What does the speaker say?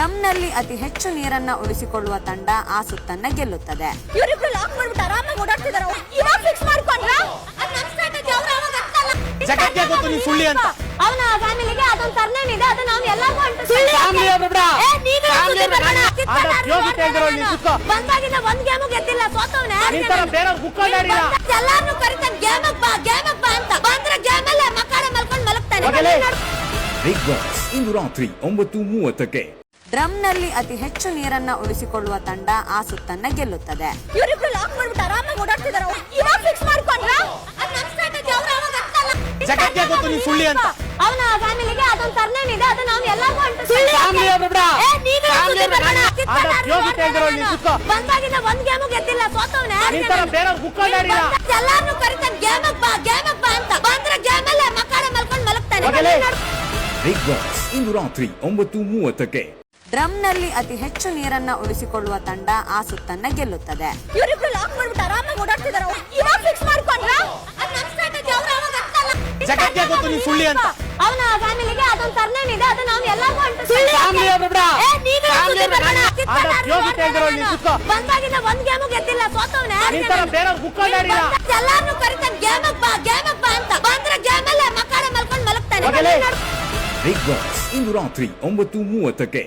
ಡ್ರಮ್ನಲ್ಲಿ ಅತಿ ಹೆಚ್ಚು ನೀರನ್ನ ಉಳಿಸಿಕೊಳ್ಳುವ ತಂಡ ಆ ಸುತ್ತನ್ನ ಗೆಲ್ಲುತ್ತದೆ. ಇವರಿಬ್ರು ಲಾಕ್ ಮಾಡ್ಬಿಟ್ಟು ಆರಾಮಾಗಿ ಓಡಾಡ್ತಿದಾರ. ಇವಾಗ ಫಿಕ್ಸ್ ಮಾಡ್ಕೊಂಡ್ರ ಜಗತ್ತಿಗೆ ಗೊತ್ತು ನೀ ಸುಳ್ಳಿ ಅಂತ. ಅವನ ಫ್ಯಾಮಿಲಿಗೆ ಅದೊಂದು ಸರ್ನೇಮ್ ಇದೆ, ಅದು ನಾವು ಎಲ್ಲರಿಗೂ ಬಂದಾಗಿನ ಒಂದ್ ಗೇಮು ಗೆದ್ದಿಲ್ಲ, ಸೋತವನೆ. ಎಲ್ಲಾರನು ಕರಿತಾನೆ ಗೇಮಕ್ ಬಾ ಅಂತ. ಬಂದ್ರೆ ಗೇಮ್ ಅಲ್ಲೇ ಮಕ್ಕಳ ಮಲ್ಕೊಂಡ್ ಮಲಗ್ತಾನೆ. ಬಿಗ್ ಬಾಸ್ ಇಂದು ರಾತ್ರಿ 9:30ಕ್ಕೆ. ಡ್ರಮ್ನಲ್ಲಿ ಅತಿ ಹೆಚ್ಚು ನೀರನ್ನ ಉಳಿಸಿಕೊಳ್ಳುವ ತಂಡ ಆ ಸುತ್ತನ್ನ ಗೆಲ್ಲುತ್ತದೆ. ಇವರಿಬ್ರು ಲಾಕ್ ಮಾಡ್ಬಿಟ್ಟು ಆರಾಮಾಗಿ ಓಡಾಡ್ತಿದಾರ. ಇವಾಗ ಫಿಕ್ಸ್ ಮಾಡ್ಕೊಂಡ್ರ ಜಗತ್ತಿಗೆ ಗೊತ್ತು ನೀ ಸುಳ್ಳಿ ಅಂತ. ಅವನ ಫ್ಯಾಮಿಲಿಗೆ ಅದೊಂದು ಸರ್ನೇಮ್ ಇದೆ, ಅದು ನಾವು ಎಲ್ಲರಿಗೂ ಬಂದಾಗಿನ ಒಂದ್ ಗೇಮು ಗೆದ್ದಿಲ್ಲ, ಸೋತವನೆ. ಎಲ್ಲಾರನು ಕರಿತಾನೆ ಗೇಮಕ್ ಬಾ ಅಂತ. ಬಂದ್ರೆ ಗೇಮ್ ಅಲ್ಲೇ ಮಕ್ಕಳ ಮಲ್ಕೊಂಡ್ ಮಲಗ್ತಾನೆ. ಬಿಗ್ ಬಾಸ್ ಇಂದು ರಾತ್ರಿ 9:30ಕ್ಕೆ. ಡ್ರಮ್ನಲ್ಲಿ ಅತಿ ಹೆಚ್ಚು ನೀರನ್ನ ಉಳಿಸಿಕೊಳ್ಳುವ ತಂಡ ಆ ಸುತ್ತನ್ನ ಗೆಲ್ಲುತ್ತದೆ. ಇವರಿಬ್ರು ಲಾಕ್ ಮಾಡ್ಬಿಟ್ಟು ಆರಾಮಾಗಿ ಓಡಾಡ್ತಿದಾರ. ಇವಾಗ ಫಿಕ್ಸ್ ಮಾಡ್ಕೊಂಡ್ರ ಜಗತ್ತಿಗೆ ಗೊತ್ತು ನೀ ಸುಳ್ಳಿ ಅಂತ. ಅವನ ಫ್ಯಾಮಿಲಿಗೆ ಅದೊಂದು ಸರ್ನೇಮ್ ಇದೆ, ಅದು ನಾವು ಎಲ್ಲರಿಗೂ ಬಂದಾಗಿನ ಒಂದ್ ಗೇಮು ಗೆದ್ದಿಲ್ಲ, ಸೋತವನೆ. ಎಲ್ಲಾರನು ಕರಿತಾನೆ ಗೇಮಕ್ ಬಾ ಅಂತ. ಬಂದ್ರೆ ಗೇಮ್ ಅಲ್ಲೇ ಮಕ್ಕಳ ಮಲ್ಕೊಂಡ್ ಮಲಗ್ತಾನೆ. ಬಿಗ್ ಬಾಸ್ ಇಂದು ರಾತ್ರಿ 9:30ಕ್ಕೆ.